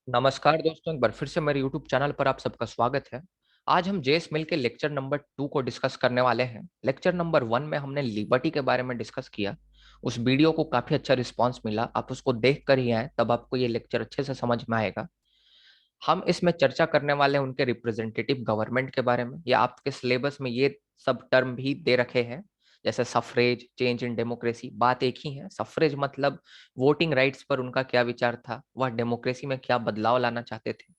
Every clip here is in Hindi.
नमस्कार दोस्तों, एक बार फिर से मेरे YouTube चैनल पर आप सबका स्वागत है। आज हम जेएस मिल के लेक्चर नंबर 2 को डिस्कस करने वाले हैं। लेक्चर नंबर 1 में हमने लिबर्टी के बारे में डिस्कस किया। उस वीडियो को काफी अच्छा रिस्पांस मिला। आप उसको देख कर ही आए, तब आपको ये लेक्चर अच्छे से समझ में आएगा। हम इसमें चर्चा करने वाले हैं उनके रिप्रेजेंटेटिव गवर्नमेंट के बारे में, या आपके सिलेबस में ये सब टर्म भी दे रखे हैं, जैसे सफरेज, चेंज इन डेमोक्रेसी। बात एक ही है। सफरेज मतलब वोटिंग राइट्स पर उनका क्या विचार था, वह डेमोक्रेसी में क्या बदलाव लाना चाहते थे।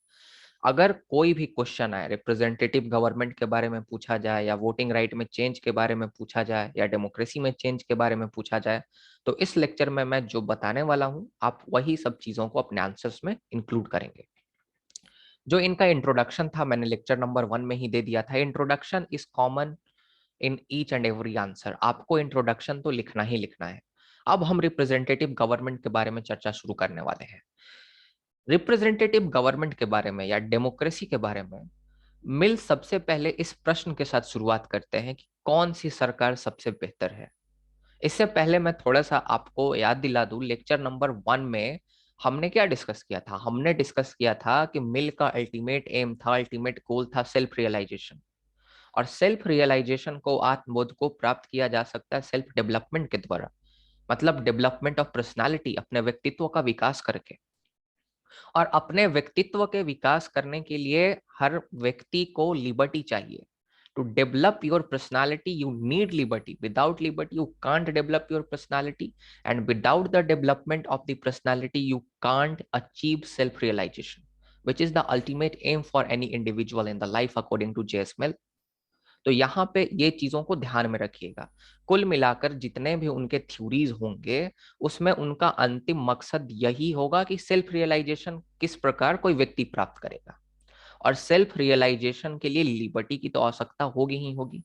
अगर कोई भी क्वेश्चन आए, रिप्रेजेंटेटिव गवर्नमेंट के बारे में पूछा जाए, या वोटिंग राइट में चेंज के बारे में पूछा जाए, या डेमोक्रेसी में चेंज के बारे में पूछा जाए, तो इस लेक्चर में मैं जो बताने वाला हूं, आप वही सब चीजों को अपने आंसर्स में इंक्लूड करेंगे। जो इनका इंट्रोडक्शन था, मैंने लेक्चर नंबर 1 में ही दे दिया था। Introduction is common in each and every answer. आपको इंट्रोडक्शन तो लिखना ही लिखना है। अब हम रिप्रेजेंटेटिव गवर्नमेंट के बारे में चर्चा शुरू करने वाले हैं। रिप्रेजेंटेटिव गवर्नमेंट के बारे में या डेमोक्रेसी के बारे में मिल सबसे पहले इस प्रश्न के साथ शुरुआत करते हैं कि कौन सी सरकार सबसे बेहतर है। इससे पहले मैं थोड़ा सा आपको याद दिला दूं, लेक्चर नंबर 1 में हमने क्या डिस्कस किया था। हमने डिस्कस किया था कि मिल का अल्टीमेट एम था, अल्टीमेट गोल था सेल्फ रियलाइजेशन। और सेल्फ रियलाइजेशन को, आत्मबोध को प्राप्त किया जा सकता है सेल्फ डेवलपमेंट के द्वारा, मतलब डेवलपमेंट ऑफ पर्सनालिटी, अपने व्यक्तित्व का विकास करके। और अपने व्यक्तित्व के विकास करने के लिए हर व्यक्ति को लिबर्टी चाहिए। To develop your personality you need liberty. Without liberty you can't develop your personality, and without the development of the personality you can't achieve self realisation, which is the ultimate aim for any individual in the life according to J.S. Mill। तो यहाँ पे ये चीजों को ध्यान में रखिएगा। कुल मिलाकर जितने भी उनके थ्योरीज होंगे, उसमें उनका अंतिम मकसद यही होगा कि सेल्फ रियलाइजेशन किस प्रकार कोई व्यक्ति प्राप्त करेगा। और सेल्फ रियलाइजेशन के लिए लिबर्टी की तो आवश्यकता होगी ही होगी।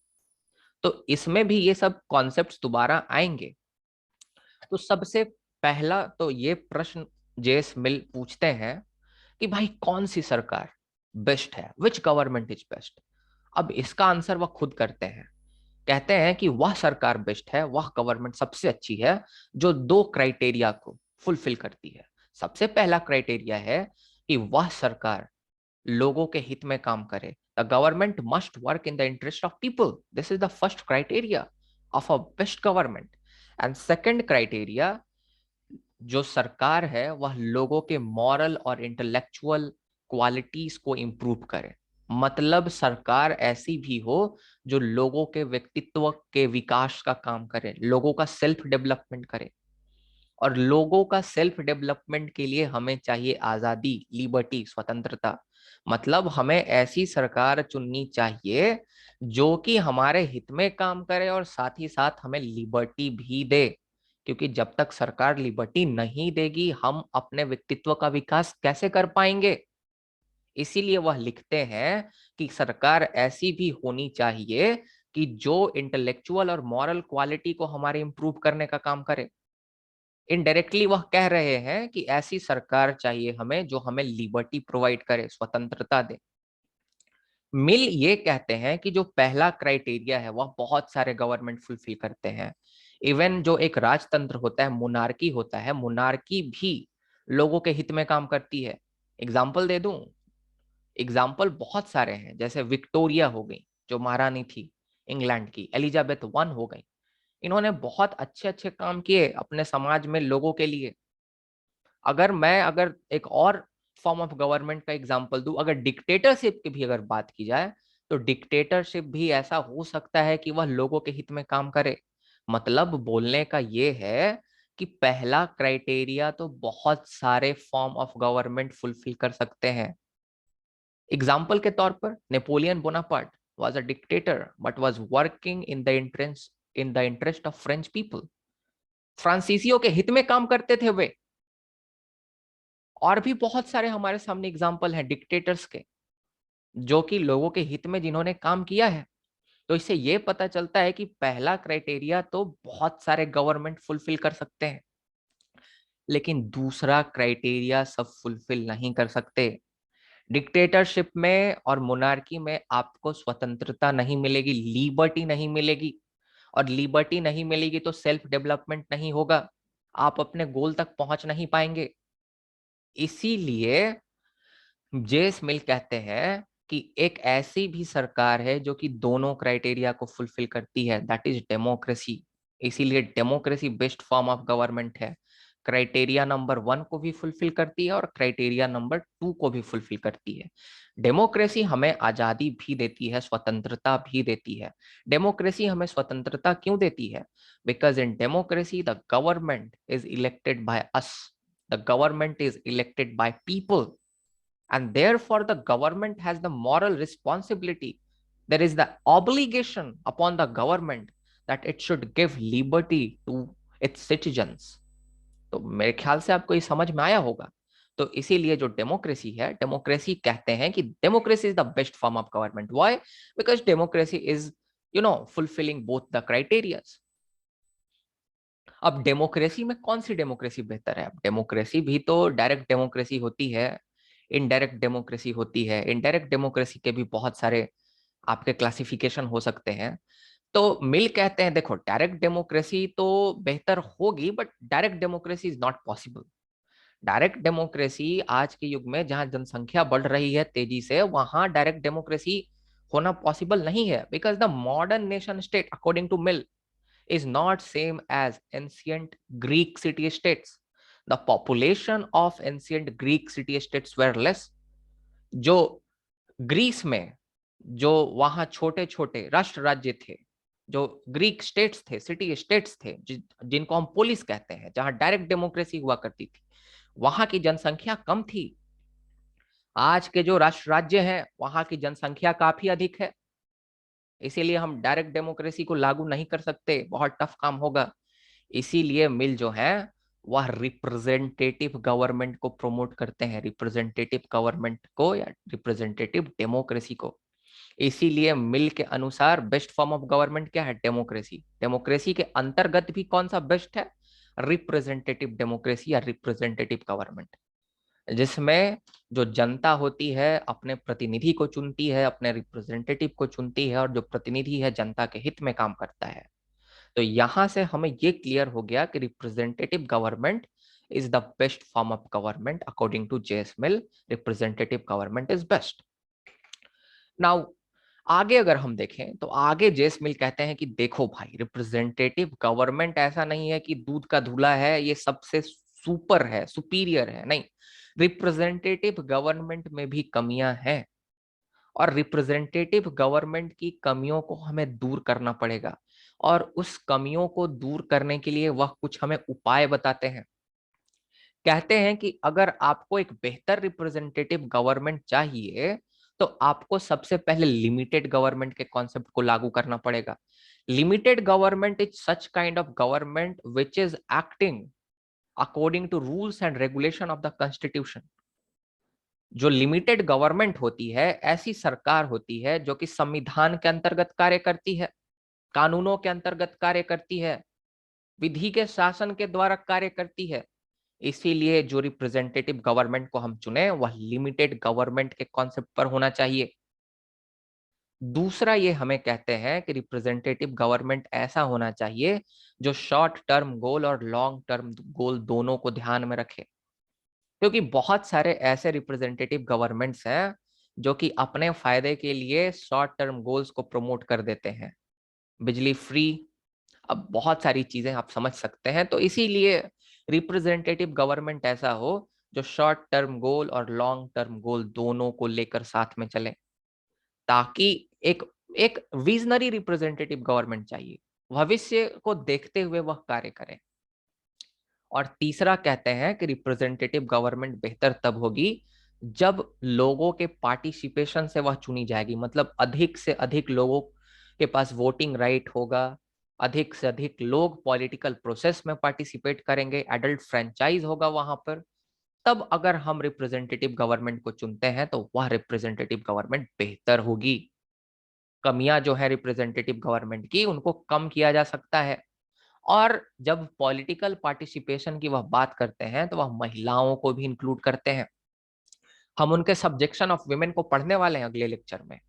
तो इसमें भी ये सब कॉन्सेप्ट्स दोबारा आएंगे। तो सबसे पहला तो ये प्रश्न जेएस मिल पूछते हैं कि भाई कौन सी सरकार बेस्ट है, विच गवर्नमेंट इज बेस्ट। अब इसका आंसर वह खुद करते हैं। कहते हैं कि वह सरकार बेस्ट है, वह गवर्नमेंट सबसे अच्छी है जो दो क्राइटेरिया को फुलफिल करती है। सबसे पहला क्राइटेरिया है कि वह सरकार लोगों के हित में काम करे। The government must work in the interest of people. This is the first criteria of a best government. And second criteria, जो सरकार है वह लोगों के मॉरल और इंटेलेक्चुअल क्वालिटीज को इंप्रूव करे। मतलब सरकार ऐसी भी हो जो लोगों के व्यक्तित्व के विकास का काम करे, लोगों का सेल्फ डेवलपमेंट करे। और लोगों का सेल्फ डेवलपमेंट के लिए हमें चाहिए आजादी, लिबर्टी, स्वतंत्रता। मतलब हमें ऐसी सरकार चुननी चाहिए जो कि हमारे हित में काम करे और साथ ही साथ हमें लिबर्टी भी दे। क्योंकि जब तक सरकार लिबर्टी नहीं देगी, हम अपने व्यक्तित्व का विकास कैसे कर पाएंगे। इसीलिए वह लिखते हैं कि सरकार ऐसी भी होनी चाहिए कि जो इंटेलेक्चुअल और मॉरल क्वालिटी को हमारे इंप्रूव करने का काम करे। इनडायरेक्टली वह कह रहे हैं कि ऐसी सरकार चाहिए हमें जो हमें लिबर्टी प्रोवाइड करे, स्वतंत्रता दे। मिल ये कहते हैं कि जो पहला क्राइटेरिया है वह बहुत सारे गवर्नमेंट फुलफिल करते हैं। इवन जो एक राजतंत्र होता है, मोनार्की होता है, मोनार्की भी लोगों के हित में काम करती है। एग्जाम्पल दे दूं, एग्जाम्पल बहुत सारे हैं। जैसे विक्टोरिया हो गई, जो महारानी थी इंग्लैंड की, एलिजाबेथ वन हो गई। इन्होंने बहुत अच्छे अच्छे काम किए अपने समाज में लोगों के लिए। अगर एक और फॉर्म ऑफ गवर्नमेंट का एग्जांपल दूं, अगर डिक्टेटरशिप की भी अगर बात की जाए, तो डिक्टेटरशिप भी ऐसा हो सकता है कि वह लोगों के हित में काम करे। मतलब बोलने का ये है कि पहला क्राइटेरिया तो बहुत सारे फॉर्म ऑफ गवर्नमेंट फुलफिल कर सकते हैं। एग्जाम्पल के तौर पर Napoleon Bonaparte was a dictator but was working in the interest of French people। फ्रांसीसियों के हित में काम करते थे वे। और भी बहुत सारे हमारे सामने एग्जाम्पल हैं डिक्टेटर्स के, जो कि लोगों के हित में जिन्होंने काम किया है। तो इससे ये पता चलता है कि पहला क्राइटेरिया तो बहुत सारे गवर्नमेंट फुलफिल कर सकते हैं, लेकिन दूसरा क्राइटेरिया सब फुलफिल नहीं कर सकते। डिक्टेटरशिप में और मोनार्की में आपको स्वतंत्रता नहीं मिलेगी, लिबर्टी नहीं मिलेगी। और लिबर्टी नहीं मिलेगी तो सेल्फ डेवलपमेंट नहीं होगा, आप अपने गोल तक पहुंच नहीं पाएंगे। इसीलिए जे स्मिल कहते हैं कि एक ऐसी भी सरकार है जो कि दोनों क्राइटेरिया को फुलफिल करती है, दैट इज डेमोक्रेसी। इसीलिए democracy best form of government है। क्राइटेरिया नंबर 1 को भी फुलफिल करती है और क्राइटेरिया नंबर 2 को भी फुलफिल करती है। डेमोक्रेसी हमें आजादी भी देती है, स्वतंत्रता भी देती है। डेमोक्रेसी हमें स्वतंत्रता क्यों देती है? Because in democracy the government is elected by us, the government is elected by people, and therefore the government has the moral responsibility. There is the obligation upon the government that it should give liberty to its citizens. तो मेरे ख्याल से आपको ये समझ में आया होगा। तो इसीलिए जो डेमोक्रेसी है, डेमोक्रेसी कहते हैं कि democracy is the best form of government. Why? Because democracy is fulfilling both the criterias. अब डेमोक्रेसी में कौन सी डेमोक्रेसी बेहतर है? अब डेमोक्रेसी भी तो डायरेक्ट डेमोक्रेसी होती है, इनडायरेक्ट डेमोक्रेसी होती है। इनडायरेक्ट डेमोक्रेसी के भी बहुत सारे आपके क्लासिफिकेशन हो सकते हैं। तो मिल कहते हैं देखो, डायरेक्ट डेमोक्रेसी तो बेहतर होगी but direct democracy is not possible. Direct democracy आज के युग में जहां जनसंख्या बढ़ रही है तेजी से, वहां डायरेक्ट डेमोक्रेसी होना पॉसिबल नहीं है। Because the modern nation state according to Mill is not same as ancient Greek city states. The population of ancient Greek city states were less. जो ग्रीस में जो वहां छोटे छोटे राष्ट्र राज्य थे, जो ग्रीक स्टेट्स थे, सिटी स्टेट्स थे, जिनको हम पोलिस कहते हैं, जहां डायरेक्ट डेमोक्रेसी हुआ करती थी, वहां की जनसंख्या कम थी। आज के जो राष्ट्र राज्य हैं वहां की जनसंख्या काफी अधिक है। इसीलिए हम डायरेक्ट डेमोक्रेसी को लागू नहीं कर सकते, बहुत टफ काम होगा। इसीलिए मिल जो है वह रिप्रेजेंटेटिव गवर्नमेंट को प्रमोट करते हैं, रिप्रेजेंटेटिव गवर्नमेंट को या रिप्रेजेंटेटिव डेमोक्रेसी को। इसीलिए मिल के अनुसार बेस्ट फॉर्म ऑफ गवर्नमेंट क्या है? डेमोक्रेसी। डेमोक्रेसी के अंतर्गत भी कौन सा बेस्ट है? रिप्रेजेंटेटिव डेमोक्रेसी या रिप्रेजेंटेटिव गवर्नमेंट, जिसमें जो जनता होती है अपने प्रतिनिधि को चुनती है, अपने रिप्रेजेंटेटिव को चुनती है, और जो प्रतिनिधि है जनता के हित में काम करता है। तो यहां से हमें ये क्लियर हो गया कि representative government is the best form of government according to J S Mill. Representative government is best. Now आगे अगर हम देखें तो आगे जे एस मिल कहते हैं कि देखो भाई, रिप्रेजेंटेटिव गवर्नमेंट ऐसा नहीं है कि दूध का धुला है, ये सबसे सुपर है, सुपीरियर है, नहीं। रिप्रेजेंटेटिव गवर्नमेंट में भी कमियां हैं, और रिप्रेजेंटेटिव गवर्नमेंट की कमियों को हमें दूर करना पड़ेगा। और उस कमियों को दूर करने के लिए वह कुछ हमें उपाय बताते हैं। कहते हैं कि अगर आपको एक बेहतर रिप्रेजेंटेटिव गवर्नमेंट चाहिए तो आपको सबसे पहले लिमिटेड गवर्नमेंट के कॉन्सेप्ट को लागू करना पड़ेगा। Limited government is such kind of government which is acting according to rules and regulation of the constitution. जो लिमिटेड गवर्नमेंट होती है, ऐसी सरकार होती है जो कि संविधान के अंतर्गत कार्य करती है, कानूनों के अंतर्गत कार्य करती है, विधि के शासन के द्वारा कार्य करती है। इसीलिए जो रिप्रेजेंटेटिव गवर्नमेंट को हम चुने वह लिमिटेड गवर्नमेंट के कॉन्सेप्ट पर होना चाहिए। दूसरा ये हमें कहते हैं कि रिप्रेजेंटेटिव गवर्नमेंट ऐसा होना चाहिए जो शॉर्ट टर्म गोल और लॉन्ग टर्म गोल दोनों को ध्यान में रखे। क्योंकि बहुत सारे ऐसे रिप्रेजेंटेटिव गवर्नमेंट्स हैं जो कि अपने फायदे के लिए शॉर्ट टर्म गोल्स को प्रमोट कर देते हैं। बिजली फ्री, अब बहुत सारी चीजें आप समझ सकते हैं। तो इसीलिए रिप्रेजेंटेटिव गवर्नमेंट ऐसा हो जो शॉर्ट टर्म गोल और लॉन्ग टर्म गोल दोनों को लेकर साथ में चले, ताकि एक एक विजनरी रिप्रेजेंटेटिव गवर्नमेंट चाहिए, भविष्य को देखते हुए वह कार्य करे। और तीसरा कहते हैं कि रिप्रेजेंटेटिव गवर्नमेंट बेहतर तब होगी जब लोगों के पार्टिसिपेशन से वह चुनी जाएगी, मतलब अधिक से अधिक लोगों के पास वोटिंग राइट होगा, अधिक से अधिक लोग पॉलिटिकल प्रोसेस में पार्टिसिपेट करेंगे, एडल्ट फ्रेंचाइज होगा वहां पर। तब अगर हम रिप्रेजेंटेटिव गवर्नमेंट को चुनते हैं तो वह रिप्रेजेंटेटिव गवर्नमेंट बेहतर होगी। कमियां जो है रिप्रेजेंटेटिव गवर्नमेंट की, उनको कम किया जा सकता है। और जब पॉलिटिकल पार्टिसिपेशन की वह बात करते हैं तो वह महिलाओं को भी इंक्लूड करते हैं। हम उनके सब्जेक्शन ऑफ वुमेन को पढ़ने वाले हैं अगले लेक्चर में।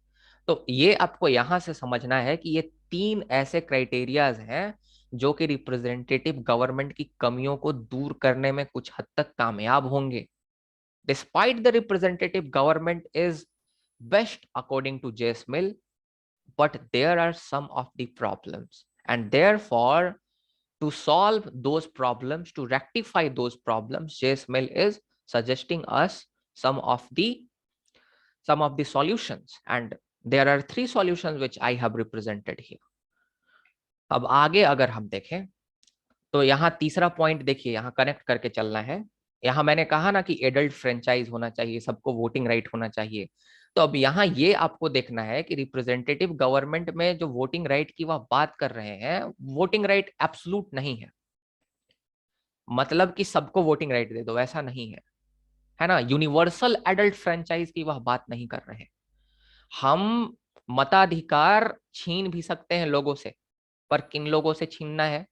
तो ये आपको यहां से समझना है कि ये तीन ऐसे क्राइटेरियाज हैं जो कि रिप्रेजेंटेटिव गवर्नमेंट की कमियों को दूर करने में कुछ हद तक कामयाब होंगे। Despite the representative government is best according to J.S. Mill, but there are some of the problems, and therefore to solve those problems, to rectify those problems, J.S. Mill is suggesting us some of the solutions, and there are 3 solutions which I have represented here. अब आगे अगर हम देखें तो यहाँ तीसरा पॉइंट देखिए, यहाँ कनेक्ट करके चलना है। यहाँ मैंने कहा ना कि एडल्ट फ्रेंचाइज होना चाहिए, सबको वोटिंग राइट होना चाहिए। तो अब यहाँ ये आपको देखना है कि रिप्रेजेंटेटिव गवर्नमेंट में जो वोटिंग राइट की वह बात कर रहे हैं, वोटिंग राइट एब्सोल्यूट नहीं है, मतलब कि सबको वोटिंग राइट दे दो, ऐसा नहीं है ना। यूनिवर्सल एडल्ट फ्रेंचाइज की वह बात नहीं कर रहे हैं। हम मताधिकार छीन भी सकते हैं लोगों से, पर किन लोगों से छीनना है?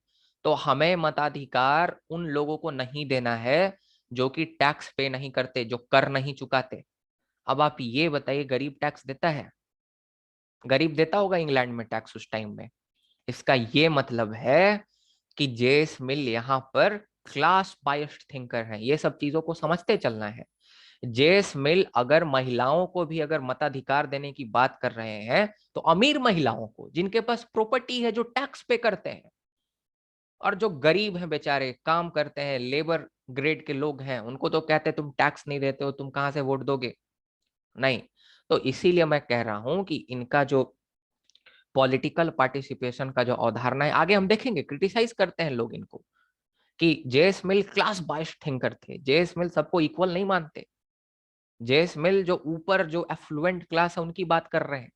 तो हमें मताधिकार उन लोगों को नहीं देना है जो कि टैक्स पे नहीं करते, जो कर नहीं चुकाते। अब आप ये बताइए, गरीब टैक्स देता है? गरीब देता होगा इंग्लैंड में टैक्स उस टाइम में? इसका ये मतलब है कि जेस मिल यहाँ पर क्लास बायस्ड थिंकर है। ये सब चीजों को समझते चलना है। जेस मिल अगर महिलाओं को भी अगर मताधिकार देने की बात कर रहे हैं, तो अमीर महिलाओं को, जिनके पास प्रॉपर्टी है, जो टैक्स पे करते हैं, और जो गरीब हैं बेचारे, काम करते हैं, लेबर ग्रेड के लोग हैं, उनको तो कहते हैं तुम टैक्स नहीं देते हो, तुम कहां से वोट दोगे? नहीं। तो इसीलिए मैं कह रहा हूं कि इनका जो पॉलिटिकल पार्टिसिपेशन का जो अवधारणा है, आगे हम देखेंगे, क्रिटिसाइज करते हैं लोग इनको कि जेएस मिल क्लास बायस्ड थिंकर थे, जेएस मिल सबको इक्वल नहीं मानते, जेएस मिल जो ऊपर जो एफ्लुएंट क्लास है उनकी बात कर रहे हैं।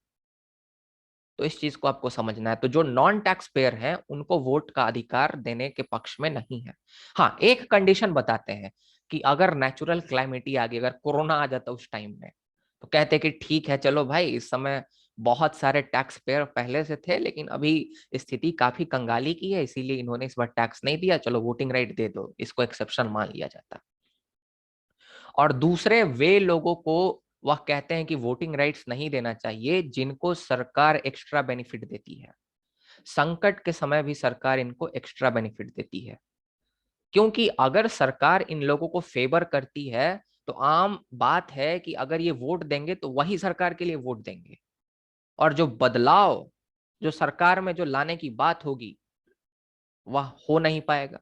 तो इस चीज को आपको समझना है। तो जो नॉन टैक्स पेयर हैं उनको वोट का अधिकार देने के पक्ष में नहीं है। हाँ, एक कंडीशन बताते हैं कि अगर नेचुरल क्लाइमेटी आ गई, अगर कोरोना आ जाता उस टाइम में, तो कहते हैं कि ठीक है, चलो भाई, इस समय बहुत सारे टैक्स पेयर पहले से थे, लेकिन अभी स्थिति काफी कंगाली की है, इसीलिए इन्होंने इस बार टैक्स नहीं दिया, चलो वोटिंग राइट दे दो, इसको एक्सेप्शन मान लिया जाता। और दूसरे वे लोगों को वह कहते हैं कि वोटिंग राइट्स नहीं देना चाहिए जिनको सरकार एक्स्ट्रा बेनिफिट देती है। संकट के समय भी सरकार इनको एक्स्ट्रा बेनिफिट देती है, क्योंकि अगर सरकार इन लोगों को फेवर करती है तो आम बात है कि अगर ये वोट देंगे तो वही सरकार के लिए वोट देंगे, और जो बदलाव जो सरकार में जो लाने की बात होगी वह हो नहीं पाएगा।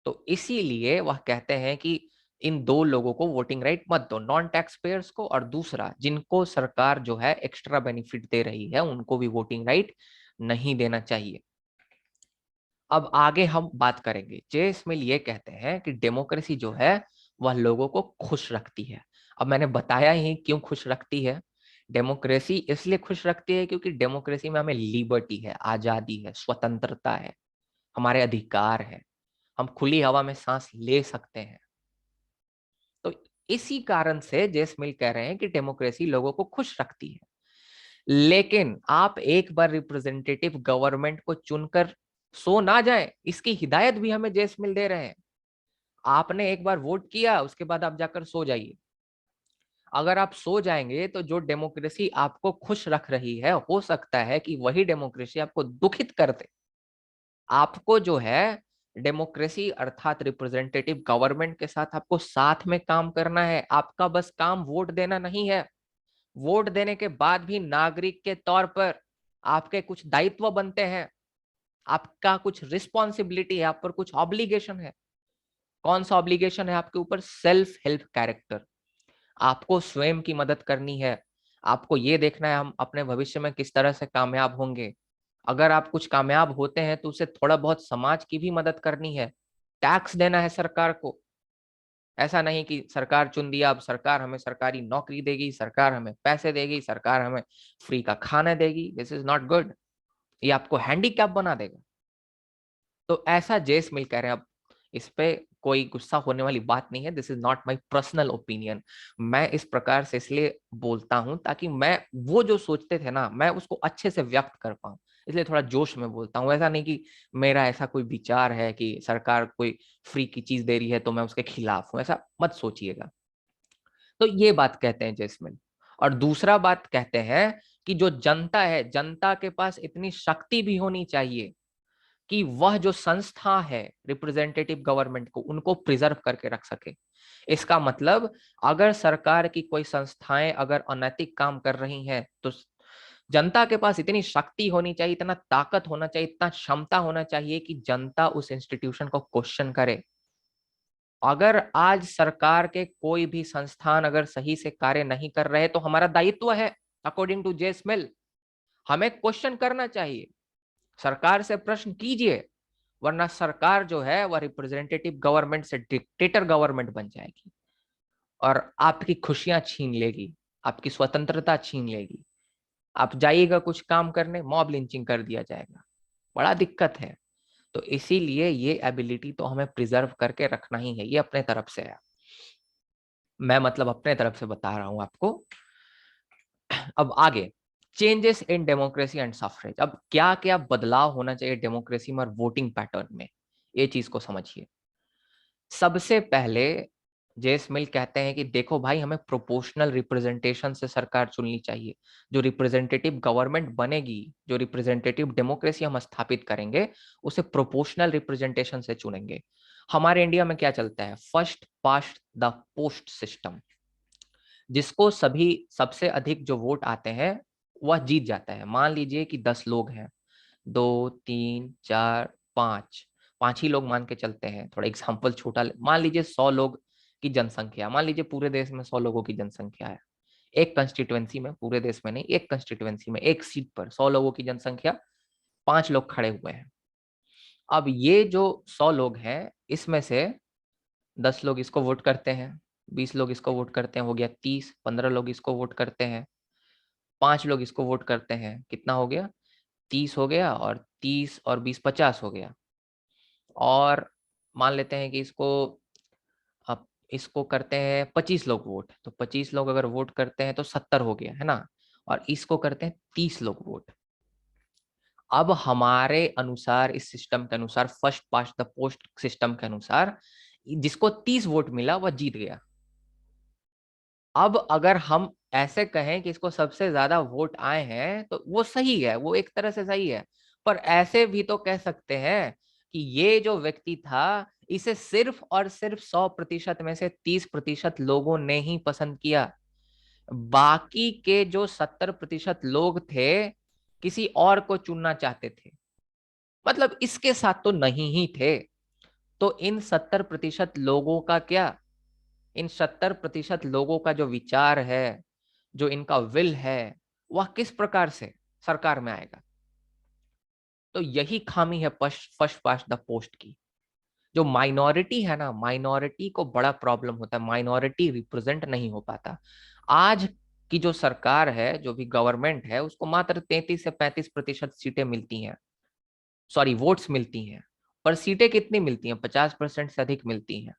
तो इसीलिए वह कहते हैं कि इन 2 लोगों को वोटिंग राइट मत दो, नॉन टैक्स पेयर्स को, और दूसरा जिनको सरकार जो है एक्स्ट्रा बेनिफिट दे रही है उनको भी वोटिंग राइट नहीं देना चाहिए। अब आगे हम बात करेंगे। जेस मिल ये कहते हैं कि डेमोक्रेसी जो है वह लोगों को खुश रखती है। अब मैंने बताया ही क्यों खुश रखती है। डेमोक्रेसी इसलिए खुश रखती है क्योंकि डेमोक्रेसी में हमें लिबर्टी है, आजादी है, स्वतंत्रता है, हमारे अधिकार है, हम खुली हवा में सांस ले सकते हैं। तो इसी कारण से जेस मिल कह रहे हैं कि डेमोक्रेसी लोगों को खुश रखती है। लेकिन आप एक बार रिप्रेजेंटेटिव गवर्नमेंट को चुनकर सो ना जाए, इसकी हिदायत भी हमें जेस मिल दे रहे हैं। आपने एक बार वोट किया, उसके बाद आप जाकर सो जाइए। अगर आप सो जाएंगे तो जो डेमोक्रेसी आपको खुश रख रही है, हो सकता है कि वही डेमोक्रेसी आपको दुखित कर दे। आपको जो है डेमोक्रेसी अर्थात रिप्रेजेंटेटिव गवर्नमेंट के साथ आपको साथ में काम करना है। आपका बस काम वोट देना नहीं है। वोट देने के बाद भी नागरिक के तौर पर आपके कुछ दायित्व बनते हैं, आपका कुछ रिस्पॉन्सिबिलिटी है, आप पर कुछ ऑब्लिगेशन है। कौन सा ऑब्लिगेशन है आपके ऊपर? Self help character. आपको स्वयं की मदद करनी है। आपको ये देखना है हम अपने भविष्य में किस तरह से कामयाब होंगे। अगर आप कुछ कामयाब होते हैं तो उसे थोड़ा बहुत समाज की भी मदद करनी है। टैक्स देना है सरकार को। ऐसा नहीं कि सरकार चुन दिया, अब सरकार हमें सरकारी नौकरी देगी, सरकार हमें पैसे देगी, सरकार हमें फ्री का खाना देगी। This is not good. ये आपको हैंडीकैप बना देगा। तो ऐसा जेस मिल कह रहे हैं। अब इस पे कोई गुस्सा होने वाली बात नहीं है। This is not my personal opinion. मैं इस प्रकार से इसलिए बोलता हूं ताकि मैं वो जो सोचते थे ना, मैं उसको अच्छे से व्यक्त कर पाऊं, इसलिए थोड़ा जोश में बोलता हूं। ऐसा नहीं कि मेरा ऐसा कोई विचार है कि सरकार कोई फ्री की चीज दे रही है तो मैं उसके खिलाफ हूं, ऐसा मत सोचिएगा। तो ये बात कहते हैं जेसमिन। और दूसरा बात कहते हैं कि जो जनता है, जनता के पास इतनी शक्ति भी होनी चाहिए कि वह जो संस्था है रिप्रेजेंटेटिव गवर्नमेंट को उनको प्रिजर्व करके रख सके। इसका मतलब अगर सरकार की कोई संस्थाएं अगर अनैतिक काम कर रही हैं तो जनता के पास इतनी शक्ति होनी चाहिए, इतना ताकत होना चाहिए, इतना क्षमता होना चाहिए कि जनता उस इंस्टीट्यूशन को क्वेश्चन करे। अगर आज सरकार के कोई भी संस्थान अगर सही से कार्य नहीं कर रहे तो हमारा दायित्व है, अकॉर्डिंग टू जे स्मिल, हमें क्वेश्चन करना चाहिए, सरकार से प्रश्न कीजिए, वरना सरकार जो है वह रिप्रेजेंटेटिव गवर्नमेंट से डिक्टेटर गवर्नमेंट बन जाएगी और आपकी खुशियां छीन लेगी, आपकी स्वतंत्रता छीन लेगी। आप जाइएगा कुछ काम करने, मॉब लिंचिंग कर दिया जाएगा, बड़ा दिक्कत है। तो इसीलिए ये एबिलिटी तो हमें प्रिजर्व करके रखना ही है, ये अपने तरफ से है, मैं मतलब अपने तरफ से बता रहा हूं आपको। अब आगे, changes in democracy and suffrage. अब क्या क्या बदलाव होना चाहिए डेमोक्रेसी में और वोटिंग पैटर्न में, ये चीज को समझिए। सबसे पहले जेस मिल कहते हैं कि देखो भाई, हमें प्रोपोर्शनल रिप्रेजेंटेशन से सरकार चुननी चाहिए। जो रिप्रेजेंटेटिव गवर्नमेंट बनेगी, जो रिप्रेजेंटेटिव डेमोक्रेसी हम स्थापित करेंगे, उसे प्रोपोर्शनल रिप्रेजेंटेशन से चुनेंगे। हमारे इंडिया में क्या चलता है, first past the post system. जिसको सभी सबसे अधिक जो वोट आते हैं वह जीत जाता है। मान लीजिए कि 10 लोग हैं, 2 3 4 5, 5 ही लोग मान के चलते हैं, थोड़ा एग्जाम्पल छोटा मान लीजिए 100 लोग की जनसंख्या, मान लीजिए पूरे देश में 100 लोगों की जनसंख्या है। एक कंस्टिट्यूएंसी में, पूरे देश में नहीं, एक कंस्टिट्यूएंसी में एक सीट पर 100 लोगों की जनसंख्या, 5 लोग खड़े हुए हैं। अब ये जो 100 लोग हैं इसमें से 10 लोग इसको वोट करते हैं, 20 लोग इसको वोट करते हैं, हो गया 30, 15 लोग इसको वोट करते हैं, 5 लोग इसको वोट करते हैं, कितना हो गया, 30 हो गया, और 30 और 20 50 हो गया। और मान लेते हैं कि इसको, अब इसको करते हैं 25 लोग वोट, तो 25 लोग अगर वोट करते हैं तो 70 हो गया है ना, और इसको करते हैं 30 लोग वोट। अब हमारे अनुसार, इस सिस्टम के अनुसार, first past the post system के अनुसार, जिसको 30 वोट मिला वह जीत गया। अब अगर हम ऐसे कहें कि इसको सबसे ज्यादा वोट आए हैं तो वो सही है, वो एक तरह से सही है, पर ऐसे भी तो कह सकते हैं कि ये जो व्यक्ति था इसे सिर्फ और सिर्फ 100% में से 30% लोगों ने ही पसंद किया। बाकी के जो 70% लोग थे किसी और को चुनना चाहते थे, मतलब इसके साथ तो नहीं ही थे। तो इन 70% लोगों का क्या, इन 70% लोगों का जो विचार है, जो इनका विल है, वह किस प्रकार से सरकार में आएगा। तो यही खामी है फर्स्ट पास्ट द पोस्ट की। जो माइनॉरिटी है ना, माइनॉरिटी को बड़ा प्रॉब्लम होता है, माइनॉरिटी रिप्रेजेंट नहीं हो पाता। आज की जो सरकार है, जो भी गवर्नमेंट है, उसको मात्र 33 से 35% सीटें मिलती हैं, सॉरी वोट्स मिलती हैं, पर सीटें कितनी मिलती हैं, 50% से अधिक मिलती हैं।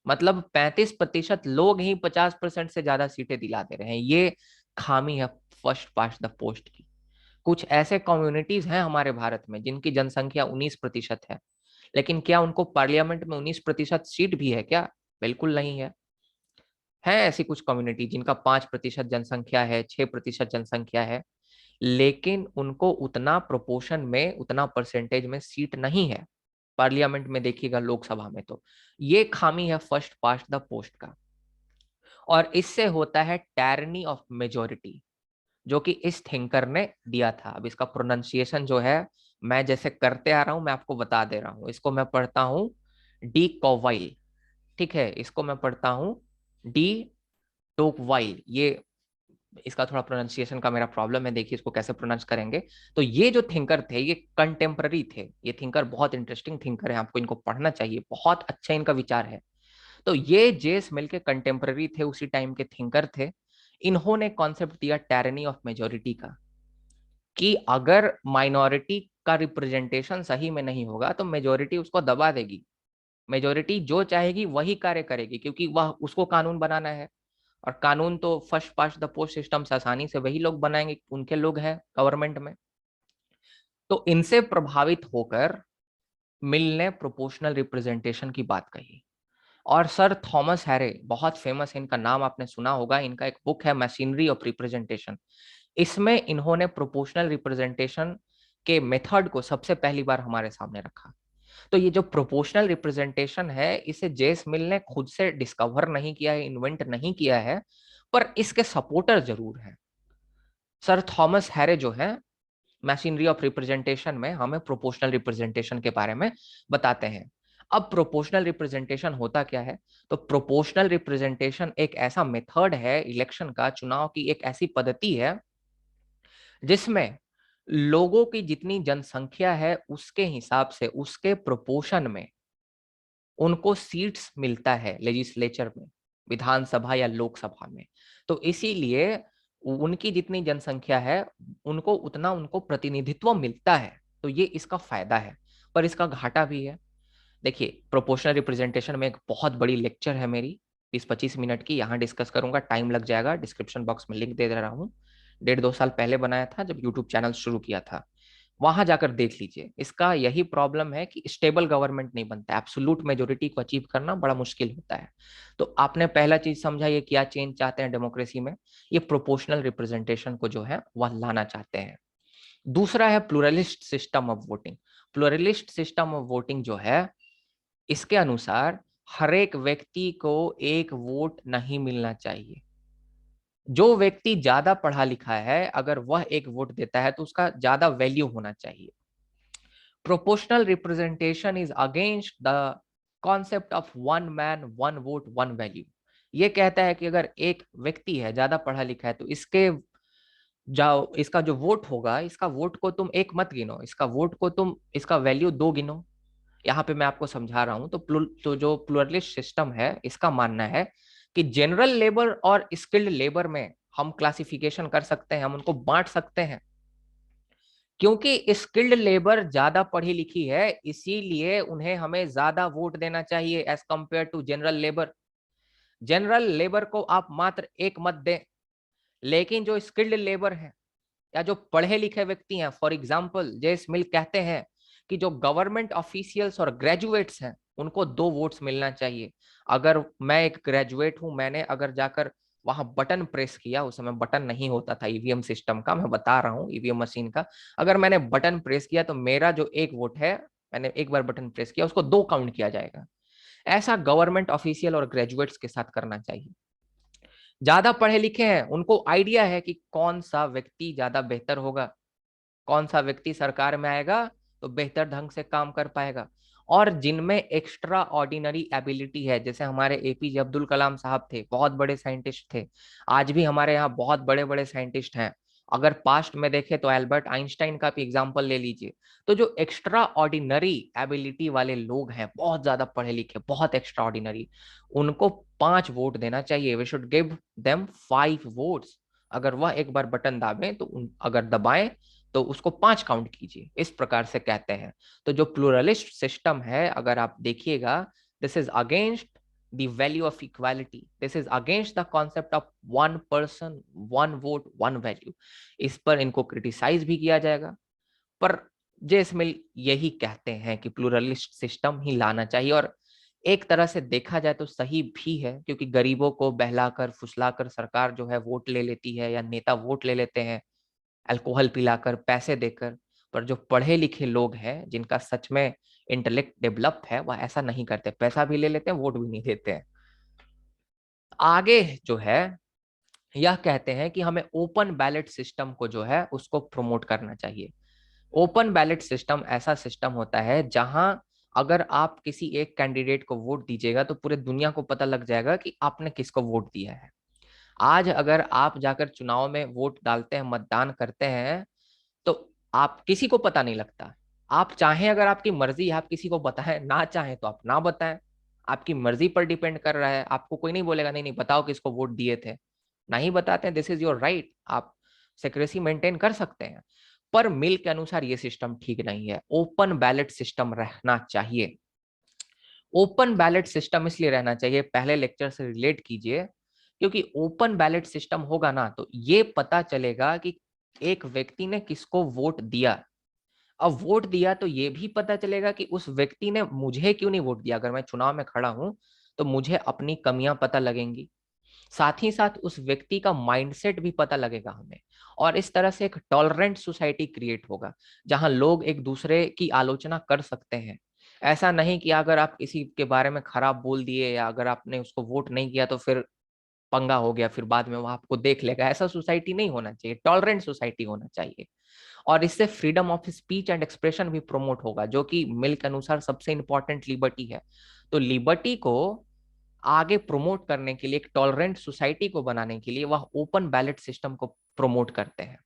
मतलब 35% लोग ही 50% से ज्यादा सीटें दिला दे रहे हैं। ये खामी है फर्स्ट पास्ट द पोस्ट की। कुछ ऐसे कम्युनिटीज हैं हमारे भारत में जिनकी जनसंख्या 19% है, लेकिन क्या उनको पार्लियामेंट में 19% सीट भी है क्या, बिल्कुल नहीं है। है ऐसी कुछ कम्युनिटी जिनका 5% जनसंख्या है, 6% जनसंख्या है, लेकिन उनको उतना प्रोपोर्शन में, उतना परसेंटेज में सीट नहीं है पार्लियामेंट में, देखिएगा लोकसभा में। तो ये खामी है फर्स्ट पास्ट द पोस्ट का। और इससे होता है टायरनी ऑफ मेजोरिटी, जो कि इस थिंकर ने दिया था। अब इसका प्रोनाउंसिएशन जो है, मैं जैसे करते आ रहा हूं, मैं आपको बता दे रहा हूं। इसको मैं पढ़ता हूं डी कोवाइल, ठीक है, इसको मैं पढ़ता हूं डी टोकवाइल। ये इसका थोड़ा प्रोनाउंसिएशन का मेरा प्रॉब्लम है, देखिए इसको कैसे प्रोनाउंस करेंगे। तो ये जो थिंकर थे ये कंटेम्पररी थे, ये थिंकर बहुत इंटरेस्टिंग थिंकर है, आपको इनको पढ़ना चाहिए, बहुत अच्छा इनका विचार है। तो ये जेस मिल के कंटेम्पररी थे, उसी टाइम के थिंकर थे। इन्होंने कॉन्सेप्ट दिया टायरनी ऑफ मेजोरिटी का, कि अगर माइनॉरिटी का रिप्रेजेंटेशन सही में नहीं होगा तो मेजोरिटी उसको दबा देगी। मेजोरिटी जो चाहेगी वही कार्य करेगी, क्योंकि वह उसको कानून बनाना है, और कानून तो first past the post system से आसानी से वही लोग बनाएंगे, उनके लोग हैं गवर्नमेंट में। तो इनसे प्रभावित होकर मिल ने प्रोपोर्शनल रिप्रेजेंटेशन की बात कही। और सर थॉमस हैरे, बहुत फेमस है, इनका नाम आपने सुना होगा, इनका एक बुक है मशीनरी ऑफ रिप्रेजेंटेशन। इसमें इन्होंने प्रोपोर्शनल रिप्रेजेंटेशन के मेथड को सबसे पहली बार हमारे सामने रखा। तो ये जो प्रोपोर्शनल रिप्रेजेंटेशन है, इसे जेस मिल ने खुद से डिस्कवर नहीं किया है, इन्वेंट नहीं किया है, पर इसके सपोर्टर जरूर हैं। सर थॉमस हैरे जो है मशीनरी ऑफ रिप्रेजेंटेशन में हमें प्रोपोर्शनल रिप्रेजेंटेशन के बारे में बताते हैं। अब प्रोपोर्शनल रिप्रेजेंटेशन होता क्या है? तो प्रोपोर्शनल रिप्रेजेंटेशन एक ऐसा मेथड है इलेक्शन का, चुनाव की एक ऐसी पद्धति है जिसमें लोगों की जितनी जनसंख्या है उसके हिसाब से, उसके प्रोपोर्शन में उनको सीट्स मिलता है लेजिस्लेचर में, विधानसभा या लोकसभा में। तो इसीलिए उनकी जितनी जनसंख्या है उनको उतना उनको प्रतिनिधित्व मिलता है। तो ये इसका फायदा है, पर इसका घाटा भी है। देखिए, प्रोपोर्शनल रिप्रेजेंटेशन में एक बहुत बड़ी लेक्चर है मेरी, 20-25 मिनट की, यहाँ डिस्कस करूंगा, टाइम लग जाएगा। डिस्क्रिप्शन बॉक्स में लिंक दे रहा हूँ। 1.5-2 साल पहले बनाया था जब यूट्यूब चैनल शुरू किया था, वहां जाकर देख लीजिए। इसका यही प्रॉब्लम है कि स्टेबल गवर्नमेंट नहीं बनता, एब्सोल्यूट मेजोरिटी को अचीव करना बड़ा मुश्किल होता है। तो आपने पहला चीज समझा, ये क्या चेंज चाहते हैं डेमोक्रेसी में? ये प्रोपोर्शनल रिप्रेजेंटेशन को जो है वह लाना चाहते हैं। दूसरा है pluralist system of voting. Pluralist system of voting जो है, इसके अनुसार हर एक व्यक्ति को एक वोट नहीं मिलना चाहिए। जो व्यक्ति ज्यादा पढ़ा लिखा है, अगर वह एक वोट देता है तो उसका ज्यादा वैल्यू होना चाहिए। Proportional representation is against the concept of one man one vote one value. ये कहता है कि अगर एक व्यक्ति है, ज्यादा पढ़ा लिखा है, तो इसका जो वोट होगा, इसका वोट को तुम एक मत गिनो, इसका वोट को तुम, इसका वैल्यू दो गिनो। यहाँ पे मैं आपको समझा रहा हूं। तो जो प्लूरलिस्ट सिस्टम है, इसका मानना है कि जनरल लेबर और स्किल्ड लेबर में हम क्लासिफिकेशन कर सकते हैं, हम उनको बांट सकते हैं। क्योंकि स्किल्ड लेबर ज्यादा पढ़ी लिखी है, इसीलिए उन्हें हमें ज्यादा वोट देना चाहिए as compare to general labour. General labour को आप मात्र एक मत दें, लेकिन जो स्किल्ड लेबर है या जो पढ़े लिखे व्यक्ति हैं, फॉर एग्जाम्पल जे स्मिल कहते हैं कि जो गवर्नमेंट ऑफिशियल्स और ग्रेजुएट्स हैं उनको 2 वोट्स मिलना चाहिए। अगर मैं एक ग्रेजुएट हूं, मैंने अगर जाकर वहां बटन प्रेस किया, उस समय बटन नहीं होता था ईवीएम सिस्टम का, मैं बता रहा हूँ ईवीएम मशीन का, अगर मैंने बटन प्रेस किया तो मेरा जो एक वोट है, मैंने एक बार बटन प्रेस किया, उसको 2 काउंट किया जाएगा। ऐसा गवर्नमेंट ऑफिशियल और ग्रेजुएट्स के साथ करना चाहिए। ज्यादा पढ़े लिखे हैं, उनको आइडिया है कि कौन सा व्यक्ति ज्यादा बेहतर होगा, कौन सा व्यक्ति सरकार में आएगा तो बेहतर ढंग से काम कर पाएगा। और जिनमें एक्स्ट्रा ऑर्डिनरी एबिलिटी है, जैसे हमारे एपीजे अब्दुल कलाम साहब थे, बहुत बड़े साइंटिस्ट थे, आज भी हमारे यहाँ बहुत बड़े बड़े साइंटिस्ट हैं। अगर पास्ट में देखें तो एल्बर्ट आइंस्टाइन का भी एग्जाम्पल ले लीजिए। तो जो एक्स्ट्रा ऑर्डिनरी एबिलिटी वाले लोग हैं, बहुत ज्यादा पढ़े लिखे, बहुत एक्स्ट्रा ऑर्डिनरी, उनको 5 वोट देना चाहिए। We should give them 5 votes. अगर वह एक बार बटन दाबें तो अगर दबाएं तो उसको 5 काउंट कीजिए, इस प्रकार से कहते हैं। तो जो प्लूरलिस्ट सिस्टम है, अगर आप देखिएगा, this is against the value of equality, this is against the concept of one person one vote one value. इस पर इनको क्रिटिसाइज भी किया जाएगा, पर जे स्मिल यही कहते हैं कि प्लूरलिस्ट सिस्टम ही लाना चाहिए। और एक तरह से देखा जाए तो सही भी है, क्योंकि गरीबों को बहलाकर फुसलाकर सरकार जो है वोट ले लेती है, या नेता वोट ले लेते हैं अल्कोहल पिलाकर, पैसे देकर। पर जो पढ़े लिखे लोग हैं, जिनका सच में इंटेलेक्ट डेवलप है, वह ऐसा नहीं करते, पैसा भी ले लेते हैं, वोट भी नहीं देते हैं। आगे जो है यह कहते हैं कि हमें ओपन बैलेट सिस्टम को जो है उसको प्रमोट करना चाहिए। ओपन बैलेट सिस्टम ऐसा सिस्टम होता है जहां अगर आप किसी एक कैंडिडेट को वोट दीजिएगा तो पूरे दुनिया को पता लग जाएगा कि आपने किसको वोट दिया है। आज अगर आप जाकर चुनाव में वोट डालते हैं, मतदान करते हैं, तो आप किसी को पता नहीं लगता। आप चाहें, अगर आपकी मर्जी है, आप किसी को बताएं, ना चाहें तो आप ना बताएं, आपकी मर्जी पर डिपेंड कर रहा है। आपको कोई नहीं बोलेगा नहीं नहीं बताओ किसको वोट दिए थे, नहीं बताते हैं, दिस इज योर राइट, आप सिक्रेसी मेंटेन कर सकते हैं। पर मिल के अनुसार ये सिस्टम ठीक नहीं है, ओपन बैलेट सिस्टम रहना चाहिए। ओपन बैलेट सिस्टम इसलिए रहना चाहिए, पहले लेक्चर से रिलेट कीजिए, क्योंकि ओपन बैलेट सिस्टम होगा ना तो ये पता चलेगा कि एक व्यक्ति ने किसको वोट दिया। अब वोट दिया तो ये भी पता चलेगा कि उस व्यक्ति ने मुझे क्यों नहीं वोट दिया। अगर मैं चुनाव में खड़ा हूं तो मुझे अपनी कमियां पता लगेंगी, साथ ही साथ उस व्यक्ति का माइंडसेट भी पता लगेगा हमें। और इस तरह से एक टॉलरेंट सोसाइटी क्रिएट होगा जहां लोग एक दूसरे की आलोचना कर सकते हैं। ऐसा नहीं कि अगर आप किसी के बारे में खराब बोल दिए या अगर आपने उसको वोट नहीं किया तो फिर पंगा हो गया, फिर बाद में वो आपको देख लेगा। ऐसा सोसाइटी नहीं होना चाहिए, टॉलरेंट सोसाइटी होना चाहिए। और इससे freedom of speech and expression भी प्रमोट होगा, जो कि मिल के अनुसार सबसे इंपॉर्टेंट लिबर्टी है। तो लिबर्टी को आगे प्रमोट करने के लिए, एक टॉलरेंट सोसाइटी को बनाने के लिए वह ओपन बैलेट सिस्टम को प्रमोट करते हैं।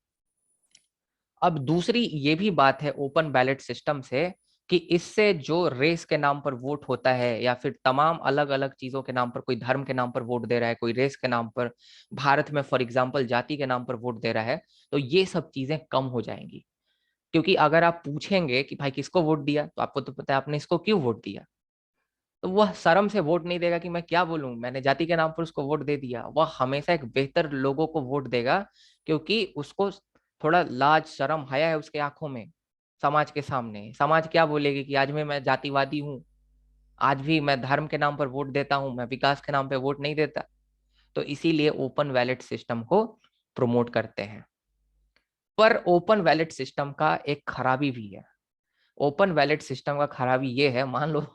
अब दूसरी ये भी बात है ओपन बैलेट सिस्टम से कि इससे जो रेस के नाम पर वोट होता है या फिर तमाम अलग अलग चीजों के नाम पर, कोई धर्म के नाम पर वोट दे रहा है, कोई रेस के नाम पर, भारत में फॉर एग्जांपल जाति के नाम पर वोट दे रहा है, तो ये सब चीजें कम हो जाएंगी। क्योंकि अगर आप पूछेंगे कि भाई किसको वोट दिया, तो आपको तो पता है आपने इसको क्यों वोट दिया, तो वह शर्म से वोट नहीं देगा कि मैं क्या बोलूं, मैंने जाति के नाम पर उसको वोट दे दिया। वह हमेशा एक बेहतर लोगों को वोट देगा, क्योंकि उसको थोड़ा लाज शर्म हया है उसके आंखों में। समाज के सामने समाज क्या बोलेगी कि आज मैं जातिवादी हूँ, आज भी मैं धर्म के नाम पर वोट देता हूँ, मैं विकास के नाम पे वोट नहीं देता। तो इसीलिए ओपन वैलेट सिस्टम को प्रमोट करते हैं। पर ओपन वैलेट सिस्टम का एक खराबी भी है। ओपन वैलेट सिस्टम का खराबी ये है, मान लो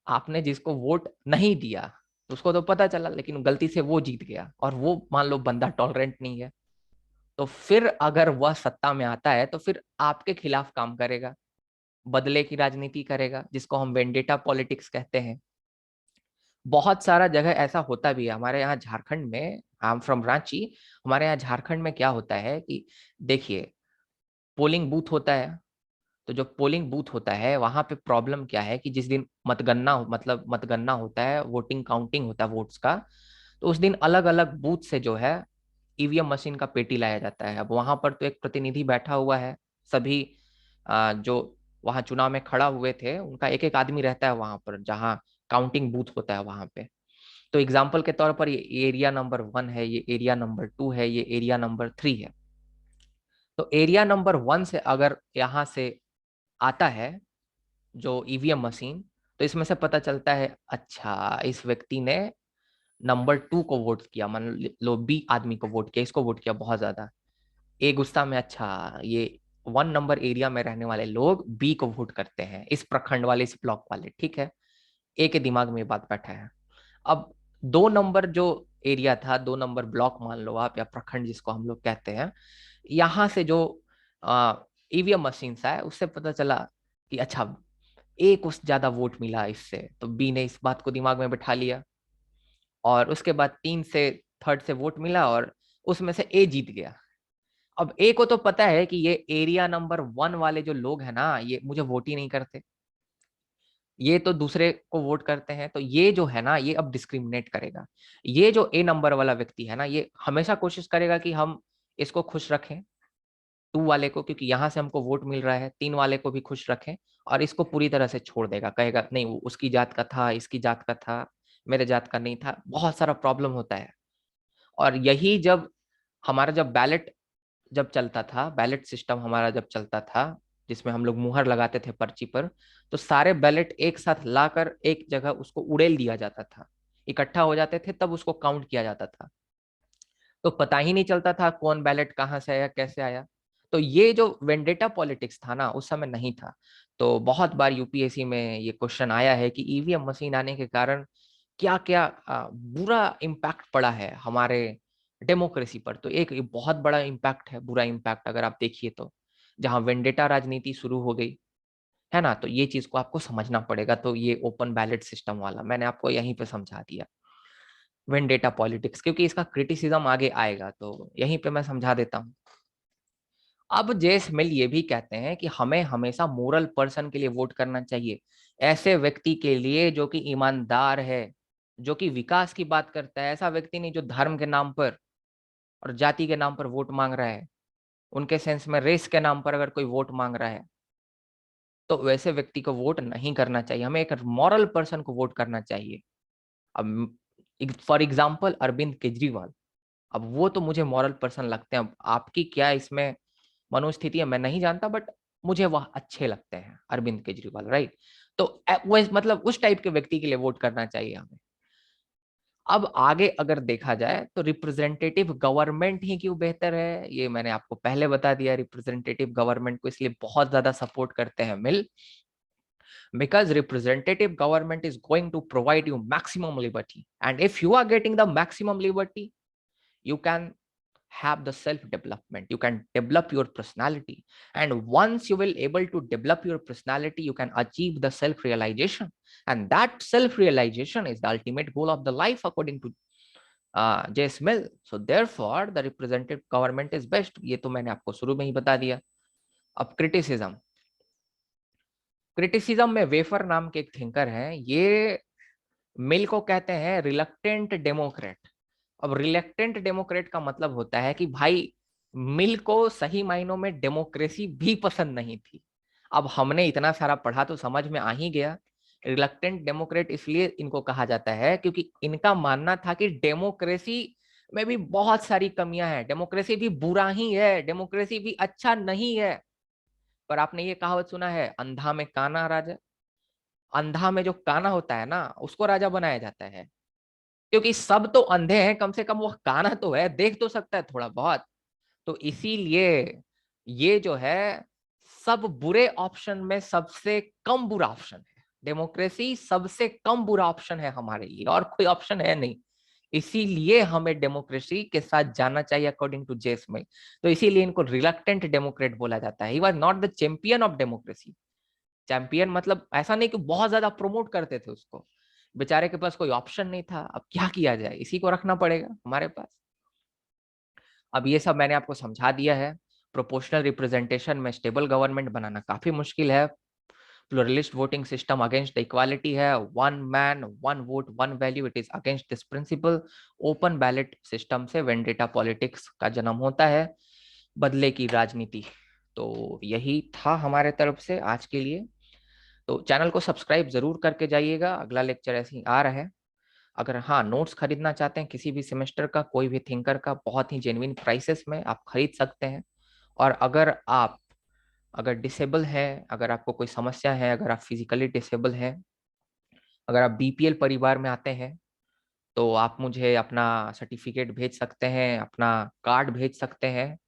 आपने जिसको वोट नहीं दिया, तो उसको तो पता चला लेकिन गलती से वो जीत गया, और वो मान लो बंदा टॉलरेंट नहीं है, तो फिर अगर वह सत्ता में आता है तो फिर आपके खिलाफ काम करेगा, बदले की राजनीति करेगा, जिसको हम वेंडेटा पॉलिटिक्स कहते हैं। बहुत सारा जगह ऐसा होता भी है हमारे यहाँ झारखंड में। I am from Ranchi. हमारे यहाँ झारखंड में क्या होता है कि देखिए, पोलिंग बूथ होता है, तो जो पोलिंग बूथ होता है वहां पे प्रॉब्लम क्या है कि जिस दिन मतगणना होता है, वोटिंग काउंटिंग होता है वोट्स का, तो उस दिन अलग अलग बूथ से जो है ईवीएम मशीन का पेटी लाया जाता है। अब वहां पर तो एक प्रतिनिधि बैठा हुआ है, सभी जो वहां चुनाव में खड़ा हुए थे उनका एक एक आदमी रहता है वहां पर जहाँ काउंटिंग बूथ होता है वहां पे। तो एग्जाम्पल के तौर पर ये एरिया नंबर 1 है, ये एरिया नंबर 2 है, ये एरिया नंबर 3 है। तो एरिया नंबर 1 से अगर यहाँ से आता है जो ईवीएम मशीन, तो इसमें से पता चलता है अच्छा इस व्यक्ति ने नंबर 2 को वोट किया, मान लो बी आदमी को वोट किया, इसको वोट किया बहुत ज्यादा। ए गुस्सा में, अच्छा ये 1 नंबर एरिया में रहने वाले लोग बी को वोट करते हैं, इस प्रखंड वाले, इस ब्लॉक वाले, ठीक है। ए के दिमाग में ये बात बैठा है। अब 2 नंबर जो एरिया था, 2 नंबर ब्लॉक मान लो आप, या प्रखंड जिसको हम लोग कहते हैं, यहाँ से जो ईवीएम मशीन है उससे पता चला कि अच्छा ए को ज्यादा वोट मिला इससे, तो बी ने इस बात को दिमाग में बिठा लिया, और उसके बाद 3 से थर्ड से वोट मिला और उसमें से ए जीत गया। अब ए को तो पता है कि ये एरिया नंबर 1 वाले जो लोग हैं ना, ये मुझे वोट ही नहीं करते, ये तो दूसरे को वोट करते हैं, तो ये जो है ना ये अब डिस्क्रिमिनेट करेगा। ये जो ए नंबर वाला व्यक्ति है ना, ये हमेशा कोशिश करेगा कि हम इसको खुश रखें, 2 वाले को, क्योंकि यहाँ से हमको वोट मिल रहा है, 3 वाले को भी खुश रखें, और इसको पूरी तरह से छोड़ देगा, कहेगा नहीं वो उसकी जात का था, इसकी जात का था, मेरे जात का नहीं था। बहुत सारा प्रॉब्लम होता है। और यही जब हमारा जब बैलेट जब चलता था, बैलेट सिस्टम हमारा जब चलता था, जिसमें हम लोग मुहर लगाते थे पर्ची पर, तो सारे बैलेट एक साथ लाकर एक जगह उसको उड़ेल दिया जाता था, इकट्ठा हो जाते थे, तब उसको काउंट किया जाता था। तो पता ही नहीं चलता था कौन बैलेट कहाँ से आया, कैसे आया। तो ये जो वेंडेटा पॉलिटिक्स था ना, उस समय नहीं था। तो बहुत बार यूपीएससी में ये क्वेश्चन आया है कि ईवीएम मशीन आने के कारण क्या क्या बुरा इम्पैक्ट पड़ा है हमारे डेमोक्रेसी पर। तो एक ये बहुत बड़ा इम्पैक्ट है, बुरा इम्पैक्ट अगर आप देखिए तो, जहां वेंडेटा राजनीति शुरू हो गई है ना। तो ये चीज को आपको समझना पड़ेगा। तो ये ओपन बैलेट सिस्टम वाला मैंने आपको यहीं पे समझा दिया, वेंडेटा पॉलिटिक्स, क्योंकि इसका क्रिटिसिज्म आगे आएगा, तो यहीं पे मैं समझा देता हूँ। अब जेस मिल ये भी कहते हैं कि हमें हमेशा मोरल पर्सन के लिए वोट करना चाहिए, ऐसे व्यक्ति के लिए जो कि ईमानदार है, जो कि विकास की बात करता है। ऐसा व्यक्ति नहीं जो धर्म के नाम पर और जाति के नाम पर वोट मांग रहा है, उनके सेंस में रेस के नाम पर अगर कोई वोट मांग रहा है, तो वैसे व्यक्ति को वोट नहीं करना चाहिए। हमें एक मॉरल पर्सन को वोट करना चाहिए। अब फॉर एग्जाम्पल अरविंद केजरीवाल, अब वो तो मुझे मॉरल पर्सन लगते हैं। अब आपकी क्या इसमें मनोस्थिति है मैं नहीं जानता, बट मुझे वह अच्छे लगते हैं अरविंद केजरीवाल, राइट। तो वो मतलब उस टाइप के व्यक्ति के लिए वोट करना चाहिए हमें। अब आगे अगर देखा जाए तो रिप्रेजेंटेटिव गवर्नमेंट ही क्यों बेहतर है, ये मैंने आपको पहले बता दिया। रिप्रेजेंटेटिव गवर्नमेंट को इसलिए बहुत ज्यादा सपोर्ट करते हैं मिल, because representative government is going to provide you maximum liberty, and if you are getting the maximum liberty, you can have the self development, you can develop your personality, and once you will able to develop your personality, you can achieve the self realization, and that self realization is the ultimate goal of the life according to J. Smith. So therefore the representative government is best. ये तो मैंने आपको शुरू में ही बता दिया। अब क्रिटिसिज्म, क्रिटिसिज्म में वेफर नाम के एक थिंकर हैं, ये मिल को कहते हैं रिलक्टेंट डेमोक्रेट। अब रिलक्टेंट डेमोक्रेट का मतलब होता है कि भाई मिल को सही मायनों में डेमोक्रेसी भी पसंद नहीं थी। अब हमने इतना सारा पढ़ा तो समझ में आ ही गया। रिलक्टेंट डेमोक्रेट इसलिए इनको कहा जाता है क्योंकि इनका मानना था कि डेमोक्रेसी में भी बहुत सारी कमियां हैं, डेमोक्रेसी भी बुरा ही है, डेमोक्रेसी भी अच्छा नहीं है। पर आपने ये कहावत सुना है, अंधा में काना राजा। अंधा में जो काना होता है ना, उसको राजा बनाया जाता है, क्योंकि सब तो अंधे हैं, कम से कम वो काना तो है, देख तो सकता है थोड़ा बहुत। तो इसीलिए ये जो है सब बुरे ऑप्शन में सबसे कम बुरा ऑप्शन है। डेमोक्रेसी सबसे कम बुरा ऑप्शन है हमारे लिए, और कोई ऑप्शन है नहीं। इसीलिए हमें डेमोक्रेसी के साथ जाना चाहिए अकॉर्डिंग टू जे स्मिथ। तो इसीलिए इनको रिलक्टेंट डेमोक्रेट बोला जाता है। He was not the champion of democracy. Champion मतलब ऐसा नहीं कि बहुत ज्यादा प्रमोट करते थे उसको, बेचारे के पास कोई ऑप्शन नहीं था। अब क्या किया जाए, इसी को रखना पड़ेगा हमारे पास। अब ये सब मैंने आपको समझा दिया है। प्रोपोर्शनल रिप्रेजेंटेशन में स्टेबल गवर्नमेंट बनाना काफी मुश्किल है। Pluralist voting system against the equality है। One man one vote one value, it is against this principle. Open ballot system से वेंडेटा पॉलिटिक्स का जन्म होता है, बदले की राजनीति। तो यही था हमारे तरफ से आज के लिए। तो चैनल को सब्सक्राइब जरूर करके जाइएगा, अगला लेक्चर ऐसे ही आ रहा है। अगर हाँ नोट्स खरीदना चाहते हैं किसी भी सेमेस्टर का, कोई भी थिंकर का, बहुत ही जेन्युइन प्राइसेस में आप खरीद सकते हैं। और अगर डिसेबल है, अगर आपको कोई समस्या है, अगर आप फिजिकली डिसेबल हैं, अगर आप बीपीएल परिवार में आते हैं, तो आप मुझे अपना सर्टिफिकेट भेज सकते हैं, अपना कार्ड भेज सकते हैं।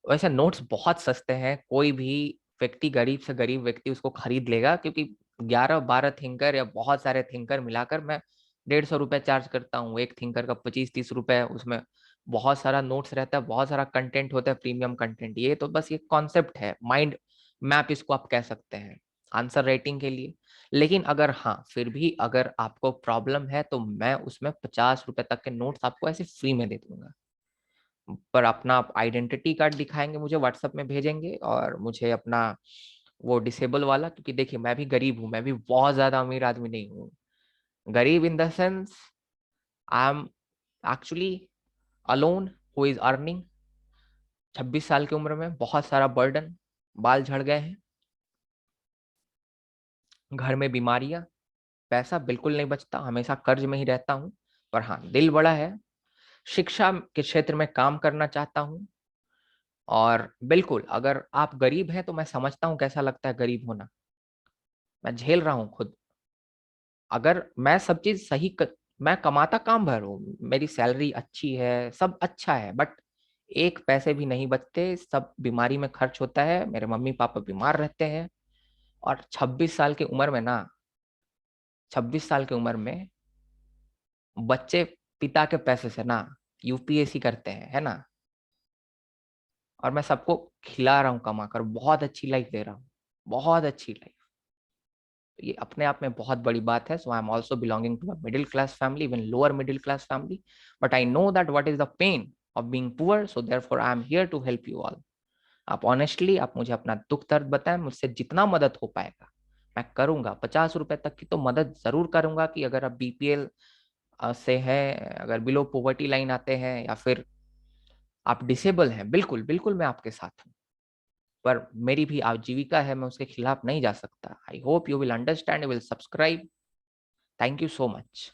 वैसे नोट्स बहुत सस्ते हैं, कोई भी व्यक्ति, गरीब से गरीब व्यक्ति उसको खरीद लेगा, क्योंकि 11-12 थिंकर या बहुत सारे थिंकर मिलाकर मैं 150 रुपये चार्ज करता हूँ। एक थिंकर का 25-30 रुपये, उसमें बहुत सारा नोट्स रहता है, बहुत सारा कंटेंट होता है, प्रीमियम कंटेंट। ये तो बस ये कॉन्सेप्ट है, माइंड मैप इसको आप कह सकते हैं आंसर राइटिंग के लिए। लेकिन अगर हाँ फिर भी अगर आपको प्रॉब्लम है तो मैं उसमें 50 रुपये तक के नोट्स आपको ऐसे फ्री में दे दूंगा। पर अपना आप आइडेंटिटी कार्ड दिखाएंगे, मुझे व्हाट्सएप में भेजेंगे, और मुझे अपना वो डिसेबल वाला, क्योंकि देखिए मैं भी गरीब हूँ, मैं भी बहुत ज्यादा अमीर आदमी नहीं हूँ। गरीब in the sense I am actually alone who is earning. 26 साल की उम्र में बहुत सारा बर्डन, बाल झड़ गए हैं, घर में बीमारियां, पैसा बिल्कुल नहीं बचता, हमेशा कर्ज में ही रहता हूँ। पर हाँ दिल बड़ा है, शिक्षा के क्षेत्र में काम करना चाहता हूँ। और बिल्कुल अगर आप गरीब हैं तो मैं समझता हूँ कैसा लगता है गरीब होना, मैं झेल रहा हूँ खुद। अगर मैं सब चीज मैं कमाता काम भर हूँ, मेरी सैलरी अच्छी है, सब अच्छा है, बट एक पैसे भी नहीं बचते, सब बीमारी में खर्च होता है, मेरे मम्मी पापा बीमार रहते हैं। और 26 साल की उम्र में ना, 26 साल की उम्र में बच्चे पिता के पैसे से ना यूपीएससी करते हैं, है ना। और मैं सबको खिला रहा हूँ कमा कर, बहुत अच्छी लाइफ दे रहा हूँ, बहुत अच्छी लाइफ। तो ये अपने आप में बहुत बड़ी बात है। So I am also belonging to a middle class family, even lower middle class family, but I know that what is the pain of being poor, so therefore I am here to help you all. आप ऑनेस्टली आप मुझे अपना दुख दर्द बताएं, मुझसे जितना मदद हो पाएगा मैं करूंगा। 50 रुपए तक की तो मदद जरूर करूंगा, कि अगर आप बीपीएल से हैं, अगर बिलो पॉवर्टी लाइन आते हैं, या फिर आप डिसेबल हैं, बिल्कुल बिल्कुल मैं आपके साथ हूँ। पर मेरी भी आजीविका है, मैं उसके खिलाफ नहीं जा सकता। I hope you will understand, you will subscribe. Thank you so much.